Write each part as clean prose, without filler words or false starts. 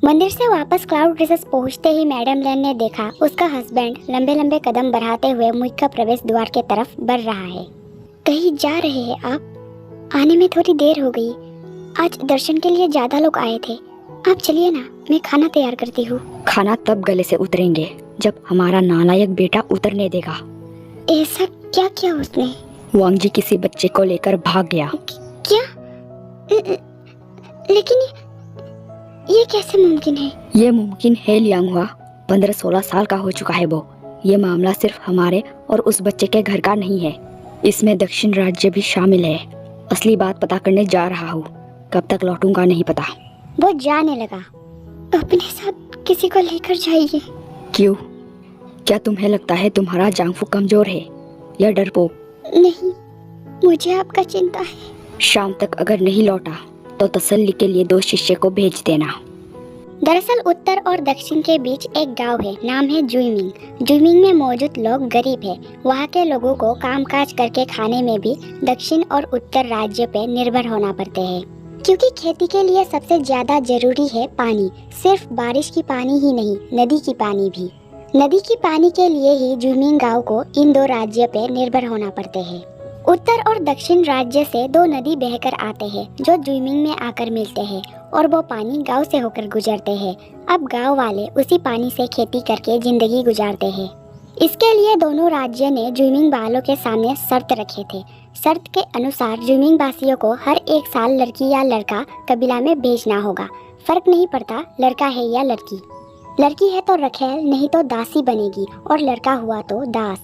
मंदिर से वापस क्लाउड रिसर्च पहुंचते ही मैडम लेन ने देखा उसका हस्बैंड लंबे लंबे कदम बढ़ाते हुए मुख्य प्रवेश द्वार के तरफ बढ़ रहा है। कहीं जा रहे हैं आप? आने में थोड़ी देर हो गई। आज दर्शन के लिए ज्यादा लोग आए थे। आप चलिए ना, मैं खाना तैयार करती हूँ। खाना तब गले से उतरेंगे जब हमारा नालायक बेटा उतरने देगा। ऐसा क्या किया उसने? वांग जी किसी बच्चे को लेकर भाग गया। क्या? लेकिन ये कैसे मुमकिन है? ये मुमकिन है लियांग हुआ। 15-16 साल का हो चुका है वो। ये मामला सिर्फ हमारे और उस बच्चे के घर का नहीं है, इसमें दक्षिण राज्य भी शामिल है। असली बात पता करने जा रहा हूँ, कब तक लौटूंगा नहीं पता। वो जाने लगा। अपने साथ किसी को लेकर जाइए। क्यों? क्या तुम्हें लगता है तुम्हारा जांगफू कमजोर है या डरपोक? नहीं, मुझे आपका चिंता है। शाम तक अगर नहीं लौटा तो तसल्ली के लिए 2 शिष्य को भेज देना। दरअसल उत्तर और दक्षिण के बीच एक गांव है, नाम है जुइमिंग। जुइमिंग में मौजूद लोग गरीब हैं। वहाँ के लोगों को कामकाज करके खाने में भी दक्षिण और उत्तर राज्य पे निर्भर होना पड़ते हैं, क्योंकि खेती के लिए सबसे ज्यादा जरूरी है पानी। सिर्फ बारिश की पानी ही नहीं, नदी की पानी भी। नदी की पानी के लिए ही जुइमिंग गांव को इन 2 राज्य पे निर्भर होना पड़ते हैं। उत्तर और दक्षिण राज्य से 2 नदी बहकर आते हैं जो जुइमिंग में आकर मिलते हैं और वो पानी गांव से होकर गुजरते हैं। अब गांव वाले उसी पानी से खेती करके जिंदगी गुजारते हैं। इसके लिए दोनों राज्य ने जुइमिंग वालों के सामने शर्त रखे थे। शर्त के अनुसार जुइमिंग वासियों को हर 1 साल लड़की या लड़का कबीला में भेजना होगा। फर्क नहीं पड़ता लड़का है या लड़की। लड़की है तो रखेल, नहीं तो दासी बनेगी, और लड़का हुआ तो दास।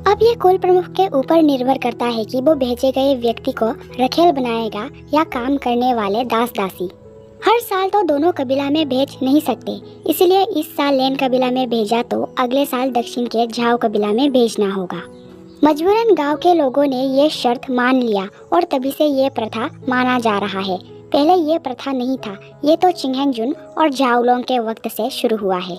अब ये कुल प्रमुख के ऊपर निर्भर करता है कि वो भेजे गए व्यक्ति को रखेल बनाएगा या काम करने वाले दास दासी। हर साल तो दोनों कबीला में भेज नहीं सकते, इसलिए इस साल लेन कबीला में भेजा तो अगले साल दक्षिण के झाओ कबीला में भेजना होगा। मजबूरन गांव के लोगों ने ये शर्त मान लिया और तभी से ये प्रथा माना जा रहा है। पहले ये प्रथा नहीं था, ये तो चिंगहेंजुन और झाओलोंग के वक्त से शुरू हुआ है।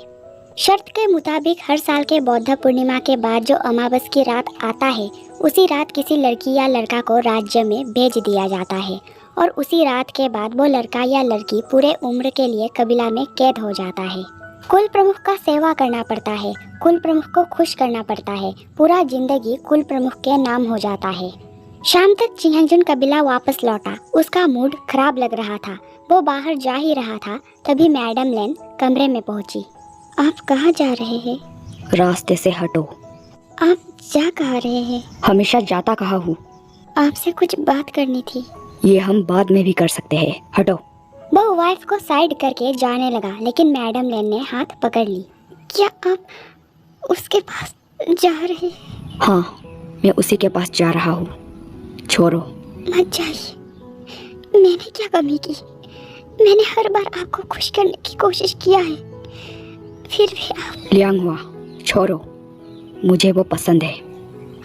शर्त के मुताबिक हर साल के बौद्ध पूर्णिमा के बाद जो अमावस की रात आता है, उसी रात किसी लड़की या लड़का को राज्य में भेज दिया जाता है और उसी रात के बाद वो लड़का या लड़की पूरे उम्र के लिए कबीला में कैद हो जाता है। कुल प्रमुख का सेवा करना पड़ता है, कुल प्रमुख को खुश करना पड़ता है। पूरा जिंदगी कुल प्रमुख के नाम हो जाता है। शाम तक चिंगहेंजुन कबीला वापस लौटा। उसका मूड खराब लग रहा था। वो बाहर जा ही रहा था, तभी मैडम लेन कमरे में पहुंची। आप कहाँ जा रहे हैं? रास्ते से हटो। आप जा कहाँ रहे हैं? हमेशा जाता कहाँ हूँ? आपसे कुछ बात करनी थी। ये हम बाद में भी कर सकते हैं, हटो। वो वाइफ को साइड करके जाने लगा, लेकिन मैडम लेन ने हाथ पकड़ ली। क्या आप उसके पास जा रहे हैं? हाँ, मैं उसी के पास जा रहा हूँ। छोड़ो। मत जाइए। मैंने क्या कमी की? मैंने हर बार आपको खुश करने की कोशिश किया है, फिर भी आप। लियांग हुआ, छोड़ो, मुझे वो पसंद है।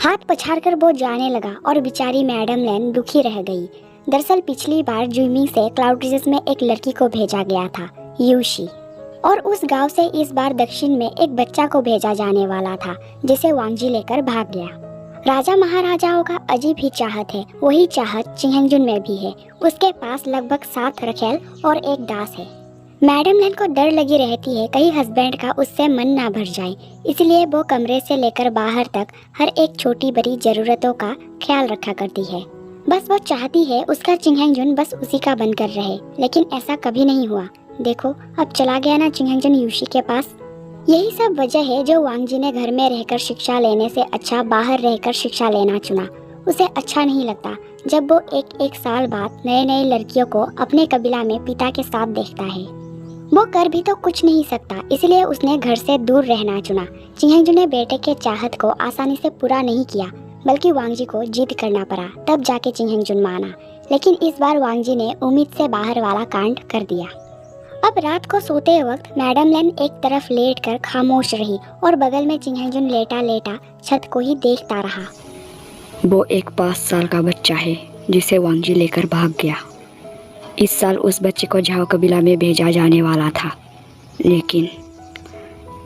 हाथ पछाड़कर वो जाने लगा और बेचारी मैडम लेन दुखी रह गई। दरअसल पिछली बार जुइमिंग से क्लाउड रिजर्च में एक लड़की को भेजा गया था, यूशी, और उस गांव से इस बार दक्षिण में एक बच्चा को भेजा जाने वाला था, जिसे वांगजी लेकर भाग गया। राजा महाराजाओं का अजीब ही चाहत है, वही चाहत चिंगहेंजुन में भी है। उसके पास लगभग 7 रखेल और एक दास है। मैडम लेन को डर लगी रहती है कहीं हस्बैंड का उससे मन ना भर जाए, इसलिए वो कमरे से लेकर बाहर तक हर एक छोटी बड़ी जरूरतों का ख्याल रखा करती है। बस वो चाहती है उसका चिंगहेंजुन बस उसी का बनकर रहे, लेकिन ऐसा कभी नहीं हुआ। देखो, अब चला गया ना चिंगहेंजुन यूशी के पास। यही सब वजह है जो वांगजी ने घर में रहकर शिक्षा लेने से अच्छा बाहर रहकर शिक्षा लेना चुना। उसे अच्छा नहीं लगता जब वो एक साल बाद नए नए लड़कियों को अपने कबीला में पिता के साथ देखता है। वो कर भी तो कुछ नहीं सकता, इसलिए उसने घर से दूर रहना चुना। चिंगहेंजुन ने बेटे के चाहत को आसानी से पूरा नहीं किया, बल्कि वांगजी को जिद करना पड़ा, तब जाके चिंगहेंजुन माना। लेकिन इस बार वांगजी ने उम्मीद से बाहर वाला कांड कर दिया। अब रात को सोते वक्त मैडम लेन एक तरफ लेटकर खामोश रही और बगल में चिंगहेंजुन लेटा लेटा छत को ही देखता रहा। वो एक 5 साल का बच्चा है जिसे वांगजी लेकर भाग गया। इस साल उस बच्चे को झाओ कबीला में भेजा जाने वाला था, लेकिन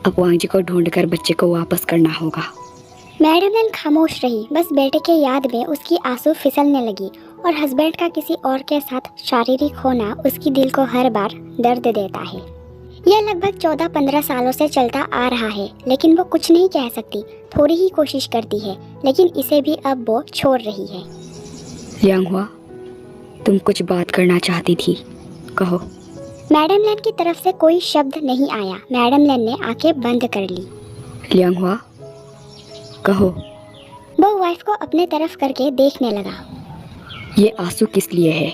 अब वांगजी को ढूंढकर बच्चे को वापस करना होगा। मैडम लेन खामोश रही। बस बेटे के याद में उसकी आंसू फिसलने लगी और हस्बैंड का किसी और के साथ शारीरिक होना उसकी दिल को हर बार दर्द देता है। यह लगभग 14-15 सालों से चलता आ रहा है, लेकिन वो कुछ नहीं कह सकती। थोड़ी ही कोशिश करती है, लेकिन इसे भी अब वो छोड़ रही है। लियांगहुआ, तुम कुछ बात करना चाहती थी, कहो। मैडम लैन की तरफ से कोई शब्द नहीं आया। मैडम लैन ने आंखें बंद कर ली। लियांगहुआ, कहो। वो वाइफ को अपने तरफ करके देखने लगा। ये आंसू किस लिए है?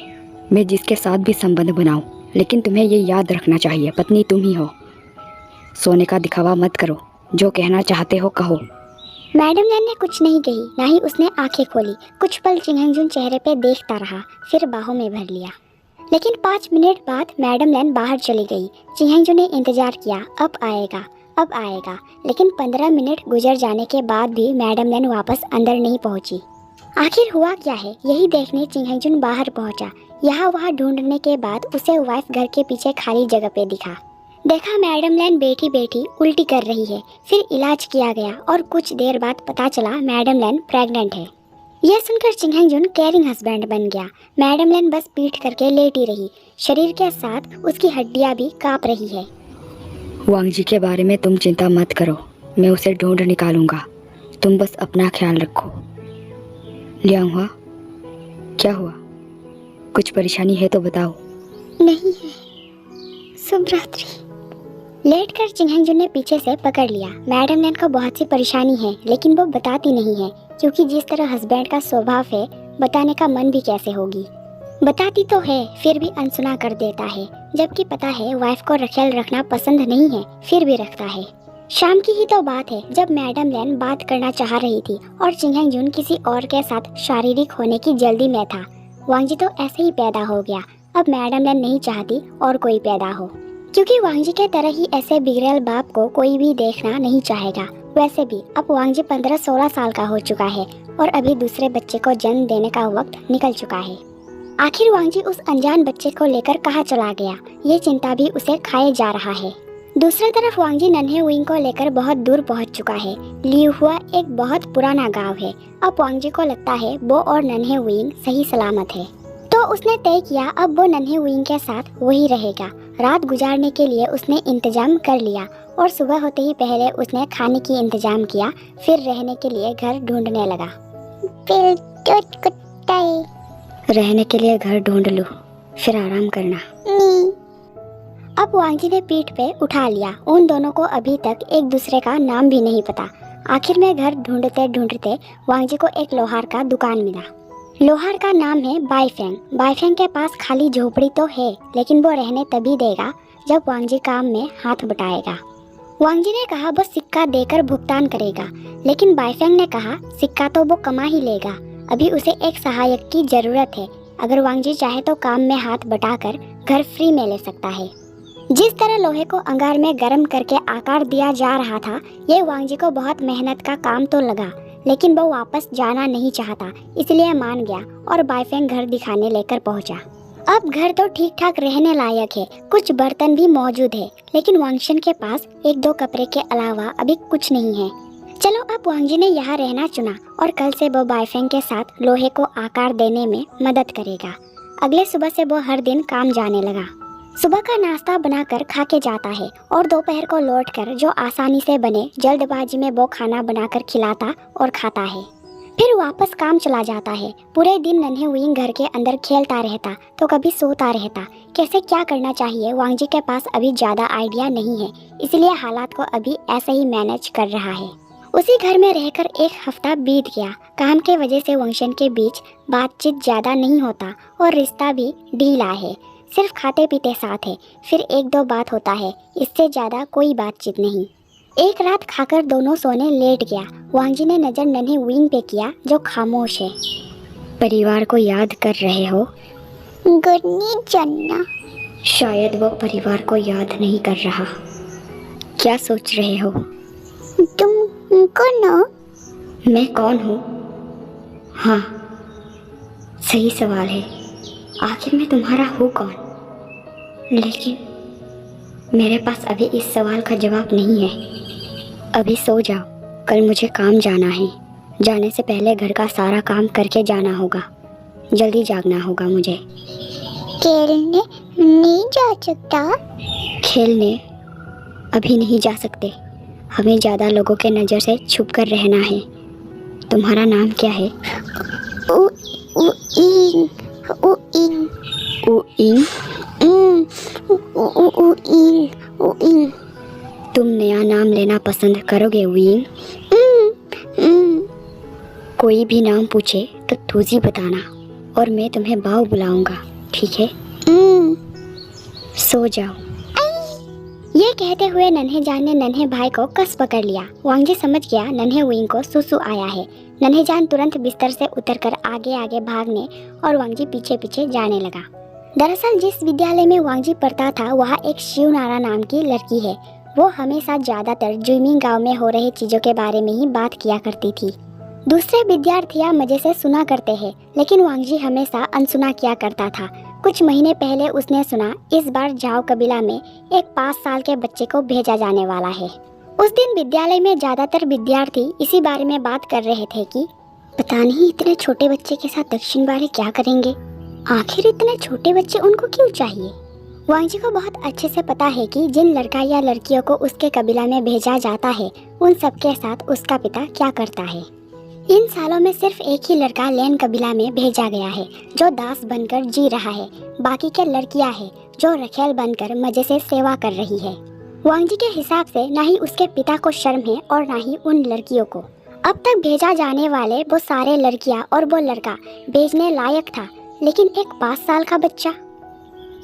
मैं जिसके साथ भी संबंध बनाऊं, लेकिन तुम्हें ये याद रखना चाहिए, पत्नी तुम ही हो। सोने का दिखावा मत करो, जो कहना चाहते हो कहो। मैडम लैन ने कुछ नहीं कही, ना ही उसने आंखें खोली। कुछ पल चिंगहंगजुन चेहरे पे देखता रहा, फिर बाहों में भर लिया। लेकिन 5 मिनट बाद मैडम लैन बाहर चली गई। चिंगहंगजुन ने इंतजार किया, अब आएगा, अब आएगा। लेकिन 15 मिनट गुजर जाने के बाद भी मैडम लैन वापस अंदर नहीं पहुंची। आखिर हुआ क्या है, यही देखने चिंगहंगजुन बाहर पहुंचा। यहाँ वहाँ ढूंढने के बाद उसे वाइफ घर के पीछे खाली जगह पे दिखा। देखा मैडम लैन बैठी बैठी उल्टी कर रही है। फिर इलाज किया गया और कुछ देर बाद पता चला मैडम लैन प्रेग्नेंट है। यह सुनकर चिंगहंगजुन केयरिंग हस्बैंड बन गया। मैडम लैन बस पीठ करके लेटी रही, शरीर के साथ उसकी हड्डियां भी कांप रही है। वांगजी के बारे में तुम चिंता मत करो, मैं उसे ढूंढ निकालूंगा। तुम बस अपना ख्याल रखो। लियांगहुआ, क्या हुआ? कुछ परेशानी है तो बताओ। नहीं है, शुभ रात्रि। लेटकर चिंगहंगजुन ने पीछे से पकड़ लिया। मैडम लैन को बहुत सी परेशानी है, लेकिन वो बताती नहीं है, क्योंकि जिस तरह हस्बैंड का स्वभाव है, बताने का मन भी कैसे होगी। बताती तो है, फिर भी अनसुना कर देता है। जबकि पता है वाइफ को ख्याल रखना पसंद नहीं है, फिर भी रखता है। शाम की ही तो बात है जब मैडम लैन बात करना चाह रही थी और चिंगहंगजुन किसी और के साथ शारीरिक होने की जल्दी में था। वांगजी तो ऐसे ही पैदा हो गया। अब मैडम लैन नहीं चाहती और कोई पैदा हो, क्योंकि वांगजी के तरह ही ऐसे बिगड़ेल बाप को कोई भी देखना नहीं चाहेगा। वैसे भी अब वांगजी 15-16 साल का हो चुका है और अभी दूसरे बच्चे को जन्म देने का वक्त निकल चुका है। आखिर वांगजी उस अनजान बच्चे को लेकर कहाँ चला गया, ये चिंता भी उसे खाए जा रहा है। दूसरी तरफ वांगजी नन्हे विंग को लेकर बहुत दूर पहुंच चुका है। लियुहुआ एक बहुत पुराना गांव है। अब वांगजी को लगता है वो और नन्हे विंग सही सलामत है, तो उसने तय किया अब वो नन्हे विंग के साथ वही रहेगा। रात गुजारने के लिए उसने इंतजाम कर लिया और सुबह होते ही पहले उसने खाने की इंतजाम किया, फिर रहने के लिए घर ढूंढने लगा। रहने के लिए घर ढूंढ लो, फिर आराम करना। अब वांगजी ने पीठ पे उठा लिया। उन दोनों को अभी तक एक दूसरे का नाम भी नहीं पता। आखिर में घर ढूंढते ढूंढते वांगजी को एक लोहार का दुकान मिला। लोहार का नाम है बाइफेंग। बाइफेंग के पास खाली झोपड़ी तो है, लेकिन वो रहने तभी देगा जब वांगजी काम में हाथ बटाएगा। वांगजी ने कहा वो सिक्का देकर भुगतान करेगा, लेकिन बाइफेंग ने कहा सिक्का तो वो कमा ही लेगा, अभी उसे एक सहायक की जरूरत है। अगर वांगजी चाहे तो काम में हाथ बटाकर घर फ्री में ले सकता है। जिस तरह लोहे को अंगार में गर्म करके आकार दिया जा रहा था, ये वांगजी को बहुत मेहनत का काम तो लगा, लेकिन वो वापस जाना नहीं चाहता, इसलिए मान गया और बाइफेंग घर दिखाने लेकर पहुंचा। अब घर तो ठीक ठाक रहने लायक है, कुछ बर्तन भी मौजूद है, लेकिन वांगशन के पास 1-2 कपड़े के अलावा अभी कुछ नहीं है। चलो अब वांगजी ने यहाँ रहना चुना और कल से वो बाइफेंग के साथ लोहे को आकार देने में मदद करेगा। अगले सुबह से वो हर दिन काम जाने लगा। सुबह का नाश्ता बनाकर खा के जाता है और दोपहर को लौटकर जो आसानी से बने जल्दबाजी में वो खाना बनाकर खिलाता और खाता है। फिर वापस काम चला जाता है। पूरे दिन नन्हे विंग घर के अंदर खेलता रहता तो कभी सोता रहता। कैसे क्या करना चाहिए वांगजी के पास अभी ज़्यादा आइडिया नहीं है, इसलिए हालात को अभी ऐसे ही मैनेज कर रहा है। उसी घर में रहकर 1 हफ्ता बीत गया। काम के वजह से वंशन के बीच बातचीत ज़्यादा नहीं होता और रिश्ता भी ढीला है, सिर्फ खाते पीते साथ है, फिर 1-2 बात होता है, इससे ज़्यादा कोई बातचीत नहीं। एक रात खाकर दोनों सोने लेट गया। वांगजी ने नज़र नन्हे विंग पे किया जो खामोश है। परिवार को याद कर रहे हो? गुन्नी जन्ना। शायद वो परिवार को याद नहीं कर रहा। क्या सोच रहे हो? तुम कौन हो? मैं कौन हूँ? हाँ, सही सवाल है। आखिर मैं तुम्हारा हूँ कौन? लेकिन मेरे पास अभी इस सवाल का जवाब नहीं है। अभी सो जाओ, कल मुझे काम जाना है। जाने से पहले घर का सारा काम करके जाना होगा। जल्दी जागना होगा मुझे। खेलने नहीं जा सकता? खेलने अभी नहीं जा सकते, हमें ज़्यादा लोगों के नज़र से छुप कर रहना है। तुम्हारा नाम क्या है? उ उ इंग उ इंग उ इंग। उ उ उ इंग उ इंग। तुम नया नाम लेना पसंद करोगे विंग? कोई भी नाम पूछे तो तुझी बताना और मैं तुम्हें बाव बुलाऊंगा, ठीक है? सो जाओ। ये कहते हुए नन्हे जान ने नन्हे भाई को कस पकड़ लिया। वांगजी समझ गया नन्हे विंग को सुसु आया है। नन्हे जान तुरंत बिस्तर से उतरकर आगे आगे भागने और वांगजी पीछे पीछे जाने लगा। दरअसल जिस विद्यालय में वांगजी पढ़ता था वहाँ एक शिवनारा नाम की लड़की है। वो हमेशा ज़्यादातर जुइमिंग गांव में हो रही चीज़ों के बारे में ही बात किया करती थी। दूसरे विद्यार्थियां मजे से सुना करते हैं, लेकिन वांगजी हमेशा अनसुना किया करता था। कुछ महीने पहले उसने सुना इस बार झाओ कबीला में एक 5 साल के बच्चे को भेजा जाने वाला है। उस दिन विद्यालय में ज़्यादातर विद्यार्थी इसी बारे में बात कर रहे थे कि पता नहीं इतने छोटे बच्चे के साथ दक्षिण वाले क्या करेंगे। आखिर इतने छोटे बच्चे उनको क्यों चाहिए। वांगजी को बहुत अच्छे से पता है कि जिन लड़का या लड़कियों को उसके कबीला में भेजा जाता है उन सबके साथ उसका पिता क्या करता है। इन सालों में सिर्फ एक ही लड़का लैन कबीला में भेजा गया है जो दास बनकर जी रहा है। बाकी के लड़कियां हैं जो रखेल बनकर मजे से सेवा कर रही है। वांगजी के हिसाब से ना ही उसके पिता को शर्म है और ना ही उन लड़कियों को। अब तक भेजा जाने वाले वो सारे लड़कियां और वो लड़का भेजने लायक था, लेकिन एक 5 साल का बच्चा।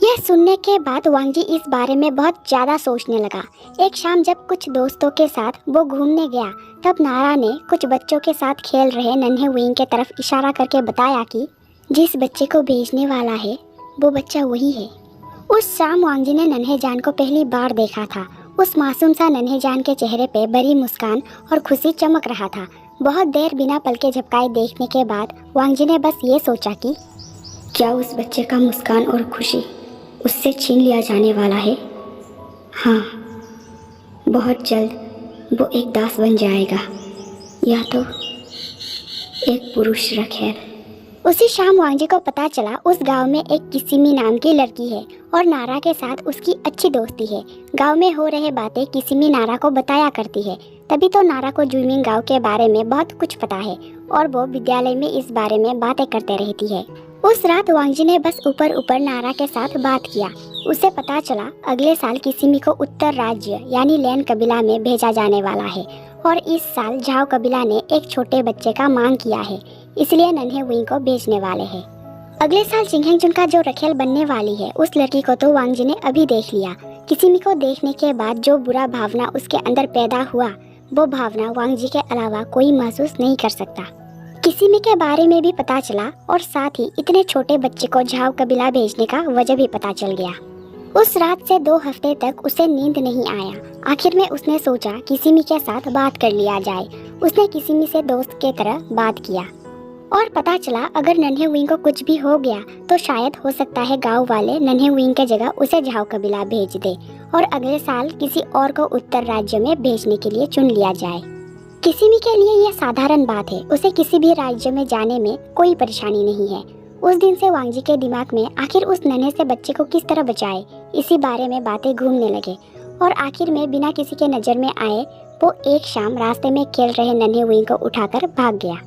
यह सुनने के बाद वांगजी इस बारे में बहुत ज़्यादा सोचने लगा। एक शाम जब कुछ दोस्तों के साथ वो घूमने गया तब नारा ने कुछ बच्चों के साथ खेल रहे नन्हे विंग के तरफ इशारा करके बताया कि जिस बच्चे को भेजने वाला है वो बच्चा वही है। उस शाम वांगजी ने नन्हे जान को पहली बार देखा था। उस मासूम सा नन्हे जान के चेहरे पे बड़ी मुस्कान और खुशी चमक रहा था। बहुत देर बिना पलके झपकाए देखने के बाद वांगजी ने बस ये सोचा कि क्या उस बच्चे का मुस्कान और खुशी उससे छीन लिया जाने वाला है? हाँ, बहुत जल्द वो एक दास बन जाएगा या तो एक पुरुष रखेल। उसी शाम वांगजी को पता चला उस गांव में एक किसिमी नाम की लड़की है और नारा के साथ उसकी अच्छी दोस्ती है। गांव में हो रहे बातें किसिमी नारा को बताया करती है। तभी तो नारा को जुइमिंग गांव के बारे में बहुत कुछ पता है और वो विद्यालय में इस बारे में बातें करते रहती है। उस रात वांगजी ने बस ऊपर ऊपर नारा के साथ बात किया। उसे पता चला अगले साल किसिमी को उत्तर राज्य यानी लैन कबीला में भेजा जाने वाला है और इस साल झाओ कबीला ने एक छोटे बच्चे का मांग किया है, इसलिए नन्हे विंग को भेजने वाले हैं। अगले साल चिंगहेंगचुन का जो रखेल बनने वाली है उस लड़की को तो वांगजी ने अभी देख लिया। किसिमी को देखने के बाद जो बुरा भावना उसके अंदर पैदा हुआ वो भावना वांगजी के अलावा कोई महसूस नहीं कर सकता। किसिमी के बारे में भी पता चला और साथ ही इतने छोटे बच्चे को झाओ कबीला भेजने का वजह भी पता चल गया। उस रात से 2 हफ्ते तक उसे नींद नहीं आया। आखिर में उसने सोचा किसिमी के साथ बात कर लिया जाए। उसने किसिमी से दोस्त के तरह बात किया और पता चला अगर नन्हे विंग को कुछ भी हो गया तो शायद हो सकता है गांव वाले नन्हे विंग के जगह उसे झाओ कबीला भेज दे और अगले साल किसी और को उत्तर राज्य में भेजने के लिए चुन लिया जाए। किसिमी के लिए यह साधारण बात है। उसे किसी भी राज्य में जाने में कोई परेशानी नहीं है। उस दिन से वांगजी के दिमाग में आखिर उस नन्हे से बच्चे को किस तरह बचाए इसी बारे में बातें घूमने लगे और आखिर में बिना किसी के नज़र में आए वो एक शाम रास्ते में खेल रहे नन्हे विंग को उठाकर भाग गया।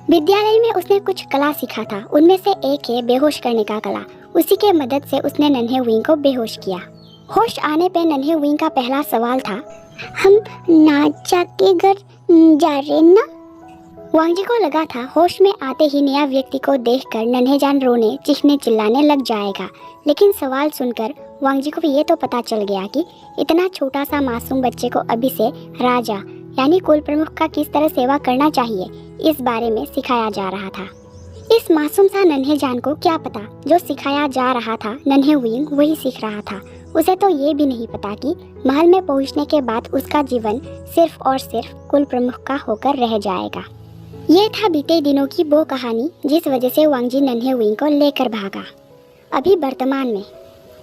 विद्यालय में उसने कुछ कला सीखा था, उनमें से एक है बेहोश करने का कला। उसी के मदद से उसने नन्हे विंग को बेहोश किया। होश आने पे नन्हे विंग का पहला सवाल था, हम नाचा के घर जा रहे ना? वांगजी को लगा था होश में आते ही नया व्यक्ति को देखकर नन्हे जान रोने चीखने चिल्लाने लग जाएगा, लेकिन सवाल सुनकर वांगजी को ये तो पता चल गया कि इतना छोटा सा मासूम बच्चे को अभी से राजा यानी कुल प्रमुख का किस तरह सेवा करना चाहिए इस बारे में सिखाया जा रहा था। इस मासूम सा नन्हे जान को क्या पता जो सिखाया जा रहा था नन्हे विंग वही सीख रहा था। उसे तो ये भी नहीं पता कि महल में पहुंचने के बाद उसका जीवन सिर्फ और सिर्फ कुल प्रमुख का होकर रह जाएगा। ये था बीते दिनों की वो कहानी जिस वजह से वांगजी नन्हे विंग को लेकर भागा। अभी वर्तमान में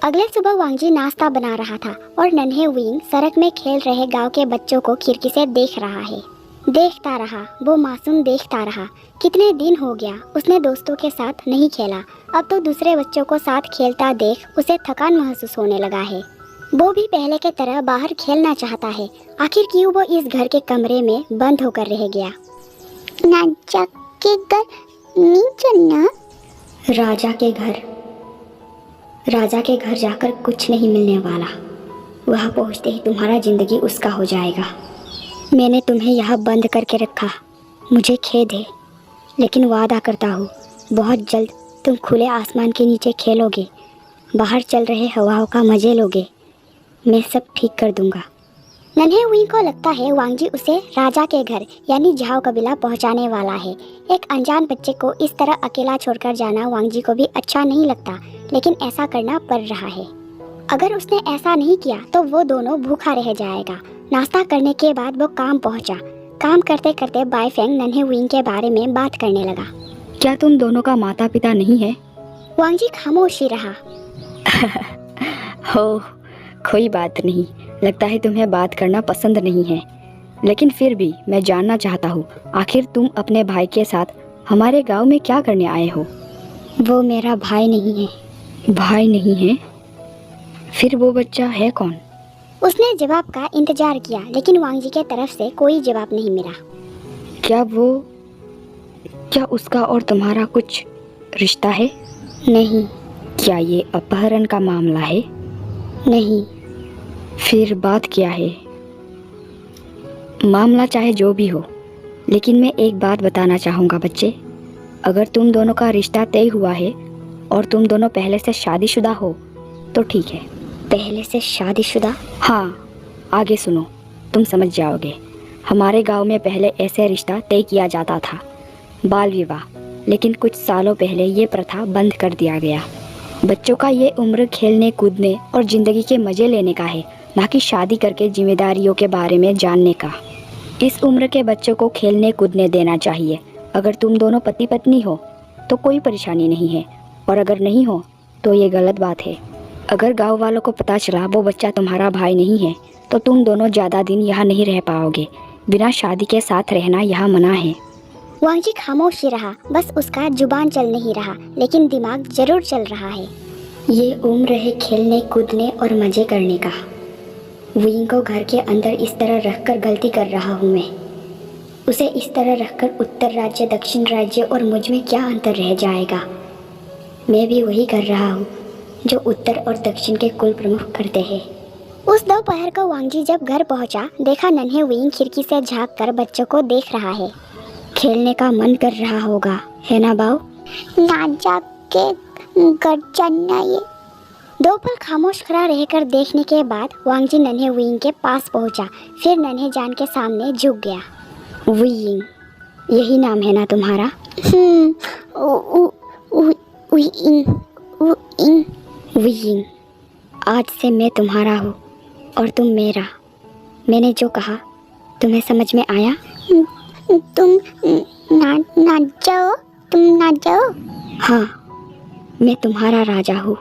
अगले सुबह वांगजी नाश्ता बना रहा था और नन्हे विंग सड़क में खेल रहे गांव के बच्चों को खिड़की से देख रहा है। देखता रहा, वो मासूम देखता रहा। कितने दिन हो गया उसने दोस्तों के साथ नहीं खेला। अब तो दूसरे बच्चों को साथ खेलता देख उसे थकान महसूस होने लगा है। वो भी पहले की तरह बाहर खेलना चाहता है। आखिर क्यों वो इस घर के कमरे में बंद होकर रह गया? राजा के घर नहीं चलना। राजा के घर जाकर कुछ नहीं मिलने वाला। वहाँ पहुँचते ही तुम्हारा जिंदगी उसका हो जाएगा। मैंने तुम्हें यहाँ बंद करके रखा, मुझे खेद है, लेकिन वादा करता हूँ बहुत जल्द तुम खुले आसमान के नीचे खेलोगे, बाहर चल रहे हवाओं का मजे लोगे। मैं सब ठीक कर दूंगा। नन्हे हुई को लगता है वांगजी उसे राजा के घर यानी झाओ कबीला पहुंचाने वाला है। एक अनजान बच्चे को इस तरह अकेला छोड़कर जाना वांगजी को भी अच्छा नहीं लगता, लेकिन ऐसा करना पड़ रहा है। अगर उसने ऐसा नहीं किया तो वो दोनों भूखा रह जाएगा। नाश्ता करने के बाद वो काम पहुंचा। काम करते करते बाईफेंग नन्हे हुई के बारे में बात करने लगा। क्या तुम दोनों का माता पिता नहीं है? वांगजी खामोश ही रहा। हो, कोई बात नहीं। लगता है तुम्हें बात करना पसंद नहीं है, लेकिन फिर भी मैं जानना चाहता हूँ, आखिर तुम अपने भाई के साथ हमारे गांव में क्या करने आए हो? वो मेरा भाई नहीं है। भाई नहीं है? फिर वो बच्चा है कौन? उसने जवाब का इंतजार किया, लेकिन वांगजी के तरफ से कोई जवाब नहीं मिला। क्या उसका और तुम्हारा कुछ रिश्ता है? नहीं। क्या ये अपहरण का मामला है? नहीं। फिर बात क्या है? मामला चाहे जो भी हो, लेकिन मैं एक बात बताना चाहूँगा बच्चे, अगर तुम दोनों का रिश्ता तय हुआ है और तुम दोनों पहले से शादीशुदा हो तो ठीक है। पहले से शादीशुदा? हाँ, आगे सुनो, तुम समझ जाओगे। हमारे गांव में पहले ऐसे रिश्ता तय किया जाता था, बाल विवाह, लेकिन कुछ सालों पहले ये प्रथा बंद कर दिया गया। बच्चों का ये उम्र खेलने कूदने और ज़िंदगी के मज़े लेने का है, ना कि शादी करके जिम्मेदारियों के बारे में जानने का। इस उम्र के बच्चों को खेलने कूदने देना चाहिए। अगर तुम दोनों पति पत्नी हो तो कोई परेशानी नहीं है, और अगर नहीं हो तो ये गलत बात है। अगर गांव वालों को पता चला वो बच्चा तुम्हारा भाई नहीं है तो तुम दोनों ज़्यादा दिन यहाँ नहीं रह पाओगे। बिना शादी के साथ रहना यहाँ मना है। वांगजी खामोश ही रहा। बस उसका जुबान चल नहीं रहा, लेकिन दिमाग जरूर चल रहा है। ये उम्र है खेलने कूदने और मज़े करने का। विंग को घर के अंदर इस तरह रखकर गलती कर रहा हूँ मैं। उसे इस तरह रखकर उत्तर राज्य दक्षिण राज्य और मुझ में क्या अंतर रह जाएगा? मैं भी वही कर रहा हूँ जो उत्तर और दक्षिण के कुल प्रमुख करते हैं। उस दोपहर को वांगजी जब घर पहुंचा, देखा नन्हे विंग खिड़की से झाँक कर बच्चों को देख रहा है। खेलने का मन कर रहा होगा, है ना बाऊ? ना जाके घर जाना ये। दो पल खामोश खड़ा रहकर देखने के बाद वांगजी नन्हे विंग के पास पहुंचा, फिर नन्हे जान के सामने झुक गया। विंग, यही नाम है ना तुम्हारा? विंग, आज से मैं तुम्हारा हूँ और तुम मेरा। मैंने जो कहा तुम्हें समझ में आया? तुम ना जाओ, तुम ना जाओ। हाँ, मैं तुम्हारा राजा हूँ।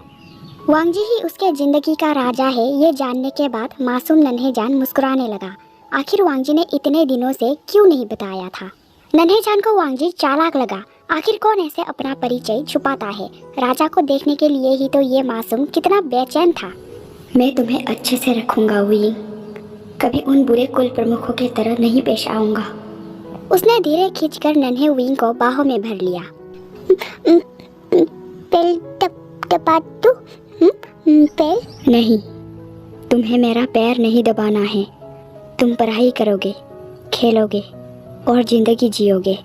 वांगजी ही उसके जिंदगी का राजा है, ये जानने के बाद मासूम नन्हे जान मुस्कुराने लगा। आखिर वांगजी ने इतने दिनों से क्यों नहीं बताया था? नन्हे जान को वांगजी चालाक लगा। आखिर कौन ऐसे अपना परिचय छुपाता है? राजा को देखने के लिए ही तो ये मासूम कितना बेचैन था। मैं तुम्हें अच्छे से रखूंगा विंग, कभी उन बुरे कुल प्रमुखों की तरह नहीं पेश आऊंगा। उसने धीरे खींचकर नन्हे विंग को बाहों में भर लिया। पेल दबा दूं? पेल? नहीं, तुम्हें मेरा पैर नहीं दबाना है। तुम पढ़ाई करोगे, खेलोगे और जिंदगी जियोगे।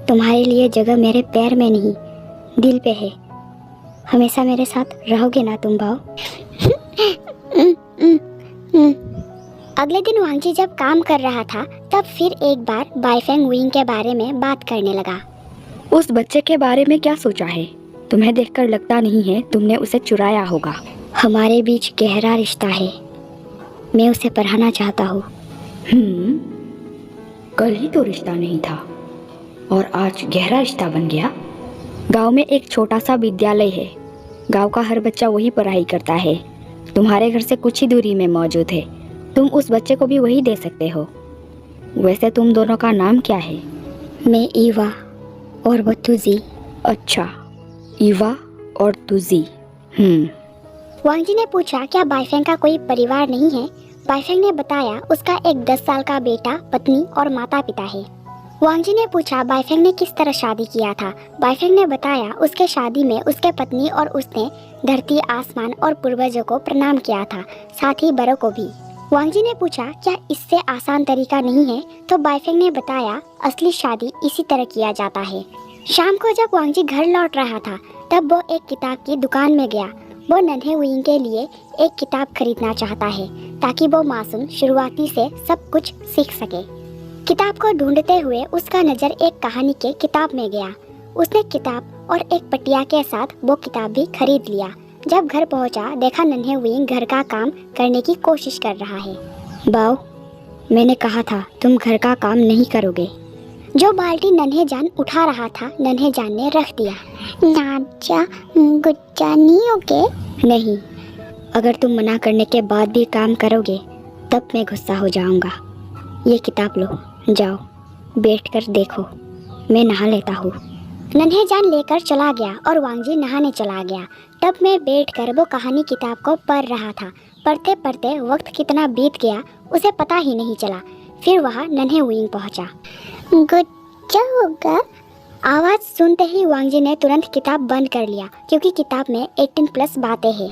तुम्हारे लिए जगह मेरे पैर में नहीं, दिल पे है। हमेशा मेरे साथ रहोगे ना तुम बाऊ? अगले दिन वांगजी जब काम कर रहा था, तब फिर एक बार बाईफेंग विंग के बारे में बात करने लगा। उस बच्चे के बारे में क्या सोचा है? तुम्हें देखकर लगता नहीं है तुमने उसे चुराया होगा। हमारे बीच गहरा रिश्ता है, मैं उसे पढ़ाना चाहता हूँ। कल ही तो रिश्ता नहीं था और आज गहरा रिश्ता बन गया। गांव में एक छोटा सा विद्यालय है, गांव का हर बच्चा वही पढ़ाई करता है। तुम्हारे घर से कुछ ही दूरी में मौजूद है, तुम उस बच्चे को भी वही दे सकते हो। वैसे तुम दोनों का नाम क्या है? मैं ईवा और वो तुजी। अच्छा, ईवा और तुजी। वांगजी ने पूछा क्या बाइफेंग का कोई परिवार नहीं है। बाइफेंग ने बताया उसका एक 10 साल का बेटा, पत्नी और माता पिता है। वांगजी ने पूछा बाइफेंग ने किस तरह शादी किया था। बाइफेंग ने बताया उसके शादी में उसके पत्नी और उसने धरती, आसमान और पूर्वजों को प्रणाम किया था, साथ ही बड़ों को भी। वांगजी ने पूछा क्या इससे आसान तरीका नहीं है, तो बाइफेंग ने बताया असली शादी इसी तरह किया जाता है। शाम को जब वांगजी घर लौट रहा था तब वो एक किताब की दुकान में गया। वो नन्हे विंग के लिए एक किताब खरीदना चाहता है ताकि वो मासूम शुरुआती से सब कुछ सीख सके। किताब को ढूंढते हुए उसका नज़र एक कहानी के किताब में गया। उसने किताब और एक पटिया के साथ वो किताब भी खरीद लिया। जब घर पहुंचा देखा नन्हे विंग घर का काम करने की कोशिश कर रहा है। बाओ, मैंने कहा था तुम घर का काम नहीं करोगे। जो बाल्टी नन्हे जान उठा रहा था नन्हे जान ने रख दिया। नाचा गुच्चा नहीं होगे? नहीं, अगर तुम मना करने के बाद भी काम करोगे तब मैं गुस्सा हो जाऊंगा। ये किताब लो, जाओ बैठकर देखो, मैं नहा लेता हूँ। नन्हे जान लेकर चला गया और वांगजी नहाने चला गया। टब में बैठकर वो कहानी किताब को पढ़ रहा था। पढ़ते पढ़ते वक्त कितना बीत गया उसे पता ही नहीं चला। फिर वहाँ नन्हे विंग पहुँचा। गुच्चा होगा? आवाज़ सुनते ही वांगजी ने तुरंत किताब बंद कर लिया क्योंकि किताब में 18+ बातें हैं।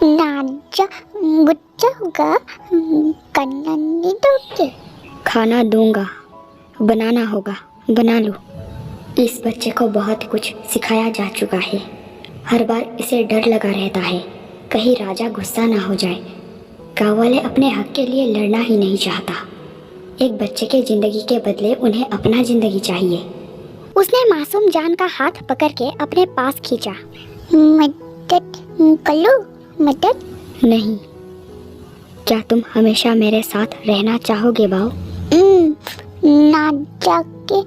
नाचा गुच्चा होगा? कन्ना नहीं दोगे? खाना दूंगा, बनाना होगा, बना लो। इस बच्चे को बहुत कुछ सिखाया जा चुका है। हर बार इसे डर लगा रहता है कहीं राजा गुस्सा ना हो जाए। गाँव वाले अपने हक के लिए लड़ना ही नहीं चाहता। एक बच्चे के ज़िंदगी के बदले उन्हें अपना ज़िंदगी चाहिए। उसने मासूम जान का हाथ पकड़ के अपने पास खींचा। मदद कर लो, मदद? नहीं। क्या तुम हमेशा मेरे साथ रहना चाहोगे बाओ? ना जाके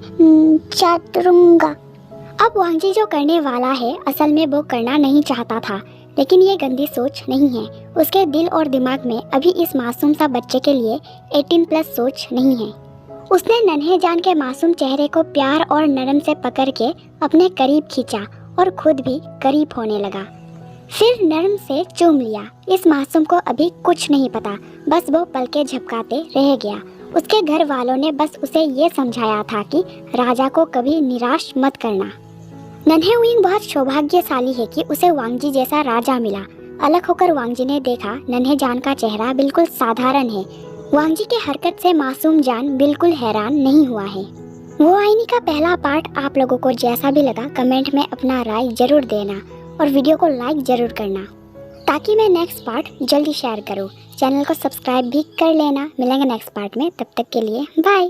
चाटूंगा। अब वांगजी जो करने वाला है असल में वो करना नहीं चाहता था, लेकिन ये गंदी सोच नहीं है। उसके दिल और दिमाग में अभी इस मासूम सा बच्चे के लिए 18+ सोच नहीं है। उसने नन्हे जान के मासूम चेहरे को प्यार और नरम से पकड़ के अपने करीब खींचा और खुद भी करीब होने लगा। फिर नरम से चूम लिया। इस मासूम को अभी कुछ नहीं पता, बस वो पलके झपकाते रह गया। उसके घर वालों ने बस उसे ये समझाया था कि राजा को कभी निराश मत करना। नन्हे विंग बहुत सौभाग्यशाली है कि उसे वांगजी जैसा राजा मिला। अलग होकर वांगजी ने देखा नन्हे जान का चेहरा बिल्कुल साधारण है। वांगजी के हरकत से मासूम जान बिल्कुल हैरान नहीं हुआ है। वो आईनी का पहला पार्ट आप लोगों को जैसा भी लगा कमेंट में अपना राय जरूर देना और वीडियो को लाइक जरूर करना ताकि मैं नेक्स्ट पार्ट जल्दी शेयर करूँ। चैनल को सब्सक्राइब भी कर लेना। मिलेंगे नेक्स्ट पार्ट में, तब तक के लिए बाय।